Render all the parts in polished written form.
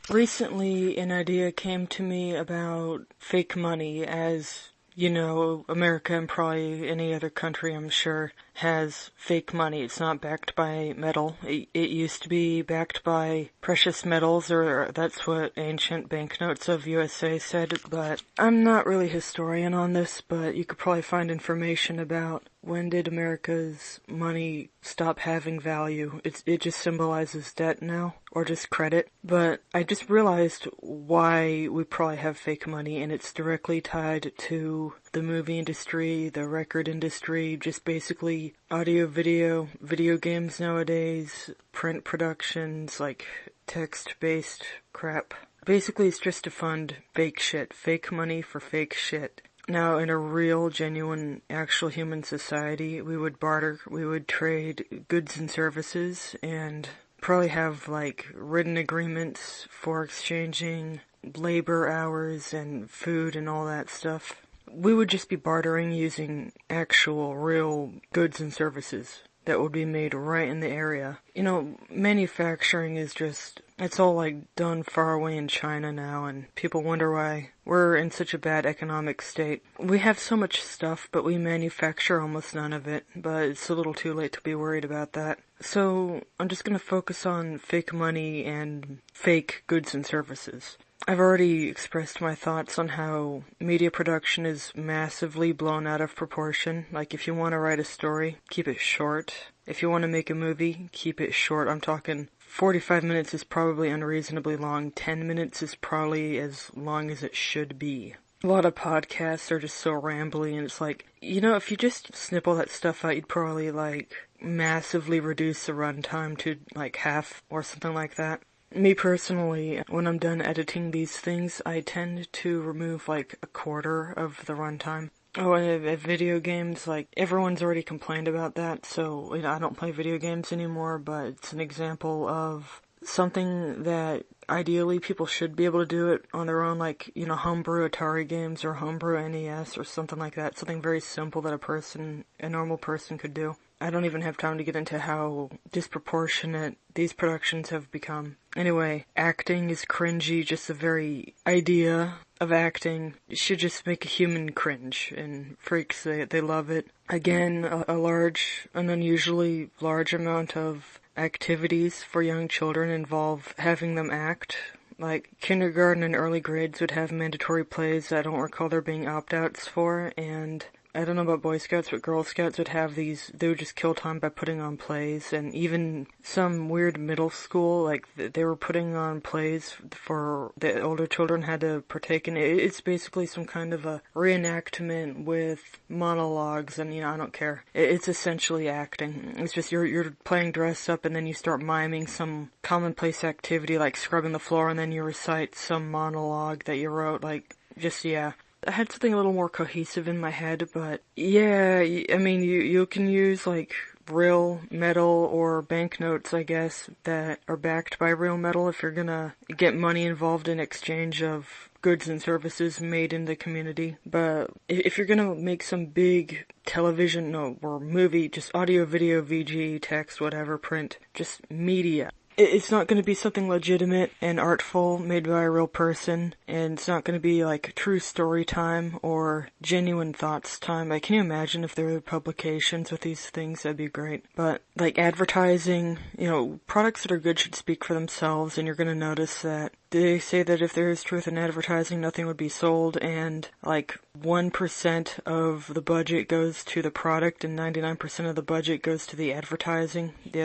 Recently, an idea came to me about fake money. As you know, America and probably any other country, I'm sure, has fake money. It's not backed by metal. It used to be backed by precious metals, or that's what ancient banknotes of USA said, but I'm not really a historian on this, but you could probably find information about when did America's money stop having value. It just symbolizes debt now, or just credit. But I just realized why we probably have fake money, and it's directly tied to the movie industry, the record industry, just basically audio, video games nowadays, print productions, like text-based crap. Basically, it's just to fund fake shit. Fake money for fake shit. Now, in a real, genuine, actual human society, we would barter, we would trade goods and services, and probably have, like, written agreements for exchanging labor hours and food and all that stuff. We would just be bartering using actual, real goods and services that would be made right in the area. You know, manufacturing is just, it's all like done far away in China now, and people wonder why we're in such a bad economic state. We have so much stuff, but we manufacture almost none of it, but it's a little too late to be worried about that. So I'm just gonna focus on fake money and fake goods and services. I've already expressed my thoughts on how media production is massively blown out of proportion. Like, if you want to write a story, keep it short. If you want to make a movie, keep it short. I'm talking 45 minutes is probably unreasonably long. 10 minutes is probably as long as it should be. A lot of podcasts are just so rambly, and it's like, you know, if you just snip all that stuff out, you'd probably, like, massively reduce the runtime to, like, half or something like that. Me personally, when I'm done editing these things, I tend to remove like a quarter of the runtime. Oh, and video games, like, everyone's already complained about that, so, you know, I don't play video games anymore, but it's an example of something that ideally people should be able to do it on their own, like, you know, homebrew Atari games or homebrew NES or something like that. Something very simple that a normal person could do. I don't even have time to get into how disproportionate these productions have become. Anyway, acting is cringy, just the very idea of acting should just make a human cringe, and freaks, they love it. Again, an unusually large amount of activities for young children involve having them act. Like, kindergarten and early grades would have mandatory plays that I don't recall there being opt-outs for, and I don't know about Boy Scouts, but Girl Scouts would have these, they would just kill time by putting on plays, and even some weird middle school, like, they were putting on plays for the older children had to partake in. It's basically some kind of a reenactment with monologues, and, you know, I don't care. It's essentially acting. It's just you're playing dress up, and then you start miming some commonplace activity, like scrubbing the floor, and then you recite some monologue that you wrote, like, just, yeah. I had something a little more cohesive in my head, but yeah, I mean, you can use, like, real metal or banknotes, I guess, that are backed by real metal if you're gonna get money involved in exchange of goods and services made in the community. But if you're gonna make some big television or movie, just audio, video, VG, text, whatever, print, just media, it's not going to be something legitimate and artful made by a real person, and it's not going to be like true story time or genuine thoughts time. Can you imagine if there were publications with these things? That'd be great. But like advertising, you know, products that are good should speak for themselves, and you're going to notice that they say that if there is truth in advertising, nothing would be sold, and like 1% of the budget goes to the product and 99% of the budget goes to the advertising. Yeah,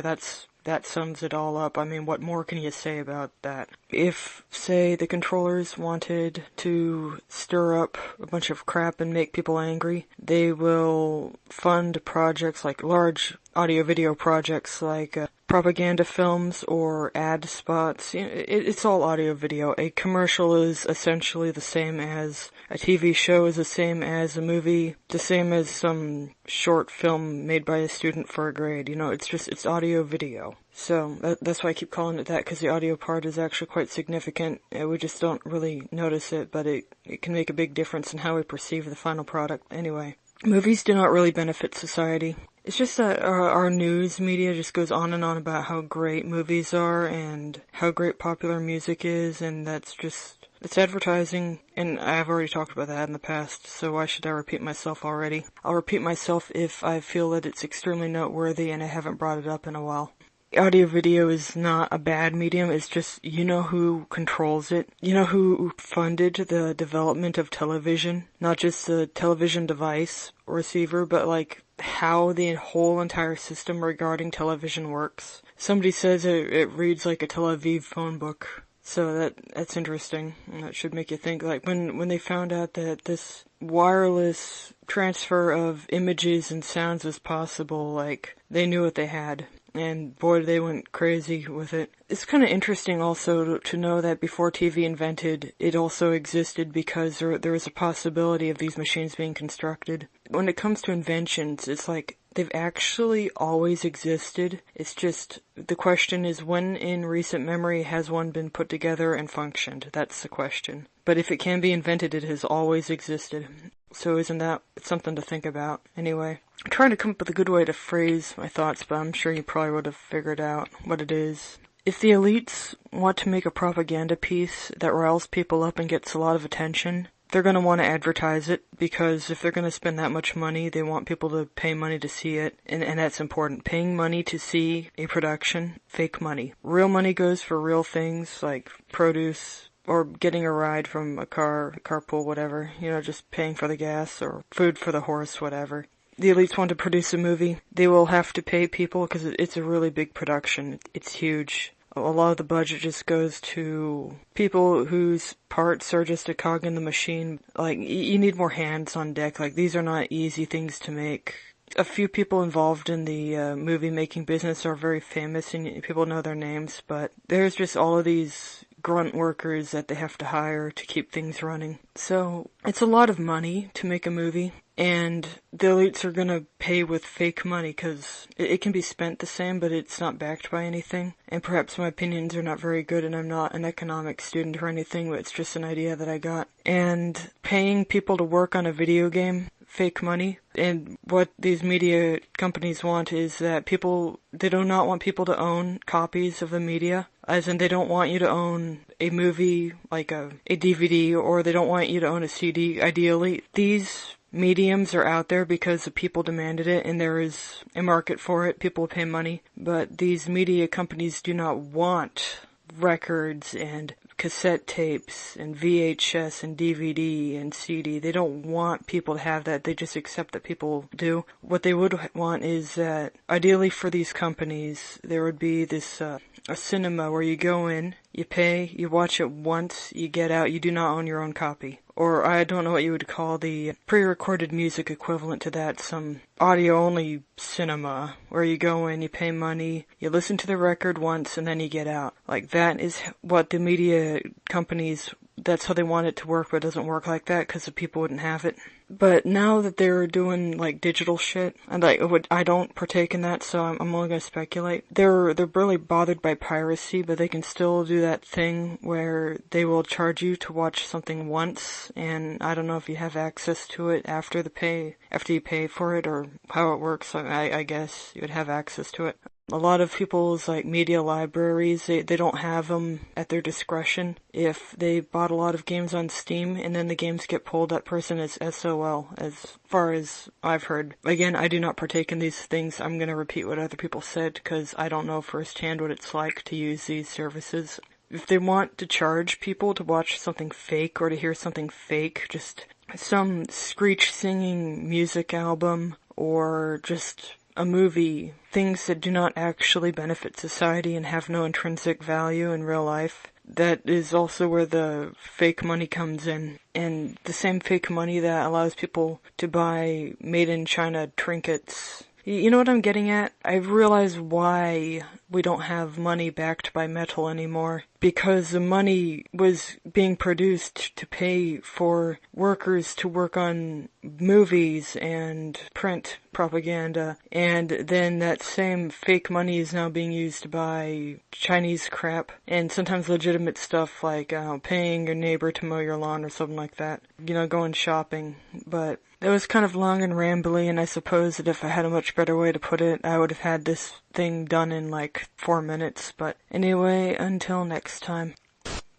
that sums it all up. I mean, what more can you say about that? If, say, the controllers wanted to stir up a bunch of crap and make people angry, they will fund projects like large audio-video projects like propaganda films or ad spots. It's all audio-video. A commercial is essentially the same as a TV show, is the same as a movie, the same as some short film made by a student for a grade. You know, it's audio-video. So that's why I keep calling it that, because the audio part is actually quite significant. We just don't really notice it, but it can make a big difference in how we perceive the final product. Anyway, movies do not really benefit society. It's just that our news media just goes on and on about how great movies are and how great popular music is, and it's advertising, and I've already talked about that in the past, so why should I repeat myself already? I'll repeat myself if I feel that it's extremely noteworthy and I haven't brought it up in a while. Audio video is not a bad medium, it's just, you know who controls it. You know who funded the development of television? Not just the television device or receiver, but like how the whole entire system regarding television works. Somebody says it reads like a Tel Aviv phone book. So that's interesting, and that should make you think, like, when they found out that this wireless transfer of images and sounds was possible, like, they knew what they had. And boy, they went crazy with it. It's kind of interesting also to know that before TV invented, it also existed because there was a possibility of these machines being constructed. When it comes to inventions, it's like they've actually always existed. It's just, the question is, when in recent memory has one been put together and functioned? That's the question. But if it can be invented, it has always existed. So isn't that something to think about? Anyway, I'm trying to come up with a good way to phrase my thoughts, but I'm sure you probably would have figured out what it is. If the elites want to make a propaganda piece that riles people up and gets a lot of attention, they're going to want to advertise it, because if they're going to spend that much money, they want people to pay money to see it, and that's important. Paying money to see a production, fake money. Real money goes for real things like produce, or getting a ride from a carpool, whatever, just paying for the gas or food for the horse, whatever. The elites want to produce a movie. They will have to pay people because it's a really big production. It's huge. A lot of the budget just goes to people whose parts are just a cog in the machine. Like, you need more hands on deck. Like, these are not easy things to make. A few people involved in the movie making business are very famous and people know their names, but there's just all of these grunt workers that they have to hire to keep things running. So it's a lot of money to make a movie, and the elites are gonna pay with fake money because it can be spent the same, but it's not backed by anything. And perhaps my opinions are not very good, and I'm not an economics student or anything, but it's just an idea that I got. And paying people to work on a video game, fake money. And what these media companies want is that they do not want people to own copies of the media. As in, they don't want you to own a movie, like a DVD, or they don't want you to own a CD, ideally. These mediums are out there because the people demanded it, and there is a market for it. People pay money. But these media companies do not want records and cassette tapes and VHS and DVD and CD. They don't want people to have that. They just accept that people do. What they would want is that, ideally for these companies, there would be this a cinema where you go in, you pay, you watch it once, you get out, you do not own your own copy. Or I don't know what you would call the pre-recorded music equivalent to that, some audio-only cinema, where you go in, you pay money, you listen to the record once, and then you get out. Like, that is what the media companies, that's how they want it to work, but it doesn't work like that because the people wouldn't have it. But now that they're doing, like, digital shit, and I don't partake in that, so I'm only gonna speculate. They're really bothered by piracy, but they can still do that thing where they will charge you to watch something once, and I don't know if you have access to it after you pay for it, or how it works. I guess you would have access to it. A lot of people's, like, media libraries, they don't have them at their discretion. If they bought a lot of games on Steam and then the games get pulled, that person is SOL, as far as I've heard. Again, I do not partake in these things. I'm gonna repeat what other people said because I don't know firsthand what it's like to use these services. If they want to charge people to watch something fake or to hear something fake, just some screech singing music album or just a movie, things that do not actually benefit society and have no intrinsic value in real life, that is also where the fake money comes in. And the same fake money that allows people to buy made in China trinkets. You know what I'm getting at? I've realized why we don't have money backed by metal anymore, because the money was being produced to pay for workers to work on movies and print propaganda, and then that same fake money is now being used to buy Chinese crap and sometimes legitimate stuff like paying your neighbor to mow your lawn or something like that, going shopping. But it was kind of long and rambly, and I suppose that if I had a much better way to put it, I would have had this thing done in like 4 minutes. But anyway, until next time.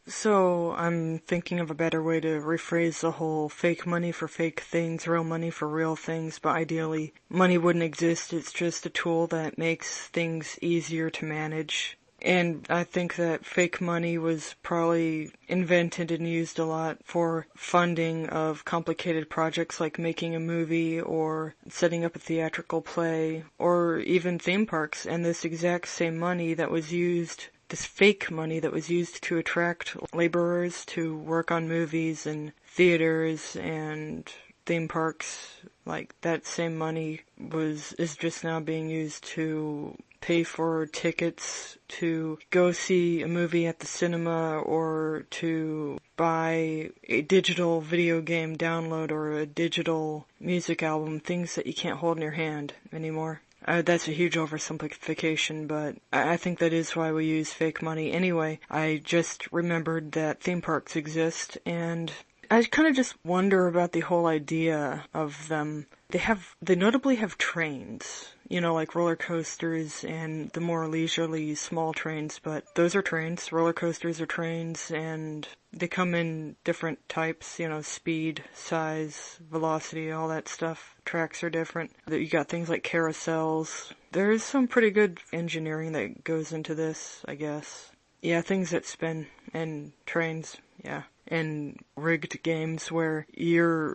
So I'm thinking of a better way to rephrase the whole fake money for fake things, real money for real things, but ideally money wouldn't exist. It's just a tool that makes things easier to manage. And I think that fake money was probably invented and used a lot for funding of complicated projects like making a movie or setting up a theatrical play or even theme parks. And this exact same money that was used, this fake money that was used to attract laborers to work on movies and theaters and theme parks, like that same money is just now being used to pay for tickets to go see a movie at the cinema or to buy a digital video game download or a digital music album, things that you can't hold in your hand anymore. That's a huge oversimplification, but I think that is why we use fake money. Anyway, I just remembered that theme parks exist, and I kind of just wonder about the whole idea of them. They notably have trains, like roller coasters and the more leisurely small trains, but those are trains. Roller coasters are trains, and they come in different types, speed, size, velocity, all that stuff. Tracks are different. You got things like carousels. There's some pretty good engineering that goes into this, I guess. Yeah, things that spin, and trains, yeah. And rigged games where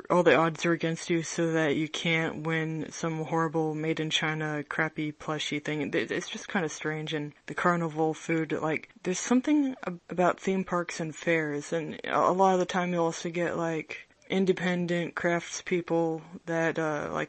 all the odds are against you so that you can't win some horrible made-in-China crappy plushy thing. It's just kind of strange. And the carnival food, there's something about theme parks and fairs, and a lot of the time you'll also get, independent craftspeople that,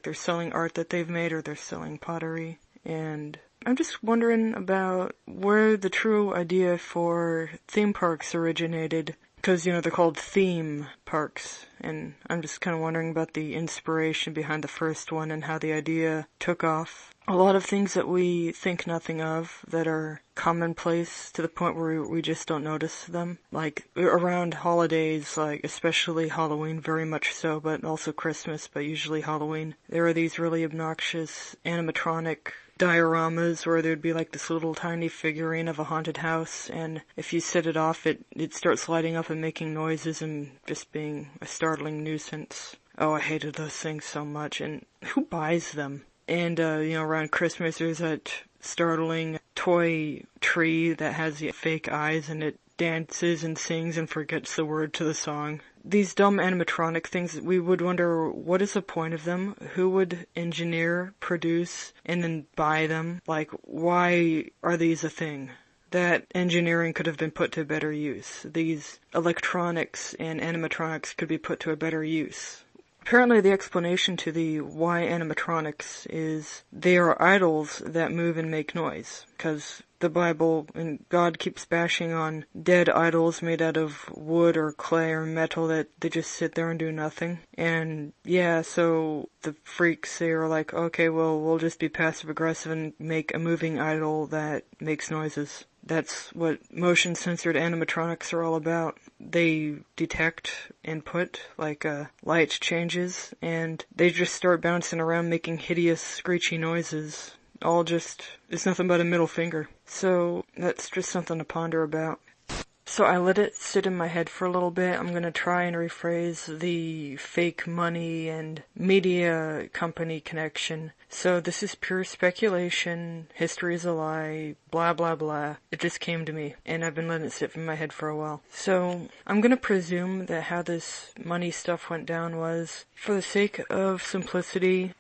they're selling art that they've made or they're selling pottery. And I'm just wondering about where the true idea for theme parks originated. Because, they're called theme parks, and I'm just kind of wondering about the inspiration behind the first one and how the idea took off. A lot of things that we think nothing of that are commonplace to the point where we just don't notice them. Like, around holidays, especially Halloween, very much so, but also Christmas, but usually Halloween, there are these really obnoxious animatronic dioramas where there'd be this little tiny figurine of a haunted house, and if you set it off, it starts lighting up and making noises and just being a startling nuisance. Oh, I hated those things so much, and who buys them? And, around Christmas there's that startling toy tree that has the fake eyes, and it dances and sings and forgets the word to the song. These dumb animatronic things, we would wonder, what is the point of them? Who would engineer, produce, and then buy them? Why are these a thing? That engineering could have been put to better use. These electronics and animatronics could be put to a better use. Apparently the explanation to the why animatronics is they are idols that move and make noise. Because the Bible and God keeps bashing on dead idols made out of wood or clay or metal that they just sit there and do nothing. And yeah, so the freaks, they are like, okay, well, we'll just be passive aggressive and make a moving idol that makes noises. That's what motion-censored animatronics are all about. They detect input, light changes, and they just start bouncing around making hideous, screechy noises. It's nothing but a middle finger. So, that's just something to ponder about. So I let it sit in my head for a little bit. I'm gonna try and rephrase the fake money and media company connection. So this is pure speculation, history is a lie, blah blah blah. It just came to me, and I've been letting it sit in my head for a while. So I'm gonna presume that how this money stuff went down was, for the sake of simplicity,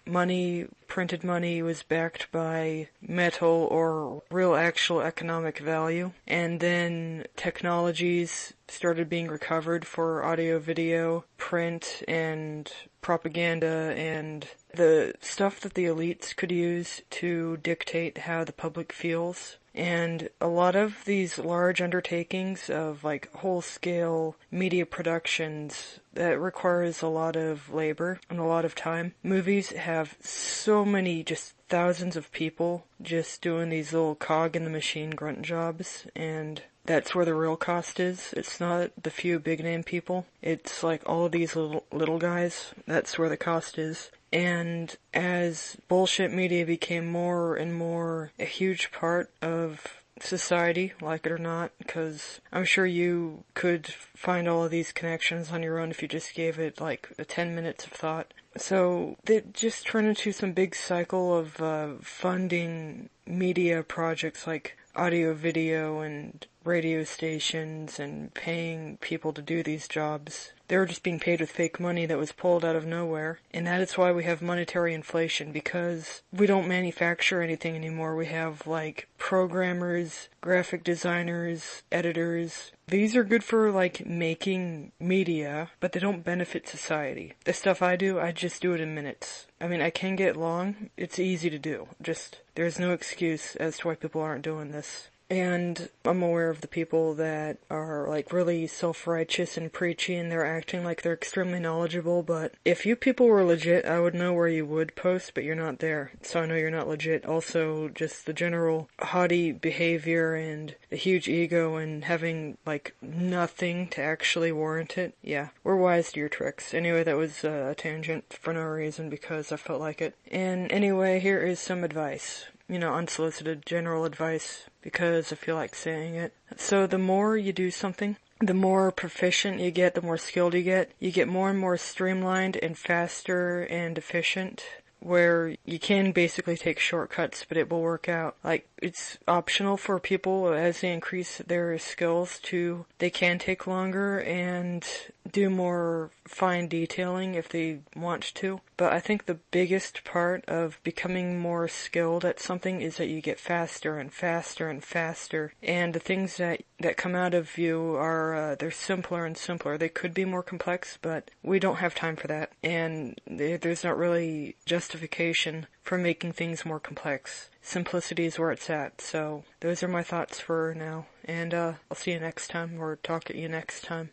printed money was backed by metal or real actual economic value, and then technologies started being recovered for audio, video, print, and propaganda, and the stuff that the elites could use to dictate how the public feels. And a lot of these large undertakings of like whole-scale media productions that requires a lot of labor and a lot of time. Movies have so many, just thousands of people just doing these little cog in the machine grunt jobs, and that's where the real cost is. It's not the few big name people. It's like all of these little guys. That's where the cost is. And as bullshit media became more and more a huge part of society, like it or not, because I'm sure you could find all of these connections on your own if you just gave it like 10 minutes of thought. So they just turn into some big cycle of funding media projects like audio, video, and radio stations and paying people to do these jobs. They were just being paid with fake money that was pulled out of nowhere. And that is why we have monetary inflation, because we don't manufacture anything anymore. We have like programmers, graphic designers, editors. These are good for like making media, but they don't benefit society. The stuff I do, I just do it in minutes. I mean, I can get long. It's easy to do. Just, there's no excuse as to why people aren't doing this. And I'm aware of the people that are like really self-righteous and preachy and they're acting like they're extremely knowledgeable, but if you people were legit, I would know where you would post, but you're not there. So I know you're not legit. Also, just the general haughty behavior and the huge ego and having like nothing to actually warrant it. Yeah, we're wise to your tricks. Anyway, that was a tangent for no reason because I felt like it. And anyway, here is some advice. You know, unsolicited general advice because I feel like saying it. So the more you do something, the more proficient you get, the more skilled you get more and more streamlined and faster and efficient, where you can basically take shortcuts, but it will work out. Like, it's optional for people as they increase their skills they can take longer and do more fine detailing if they want to. But I think the biggest part of becoming more skilled at something is that you get faster and faster and faster. And the things that come out of you are, they're simpler and simpler. They could be more complex, but we don't have time for that. And there's not really justification for making things more complex. Simplicity is where it's at. So those are my thoughts for now. And I'll see you next time or talk at you next time.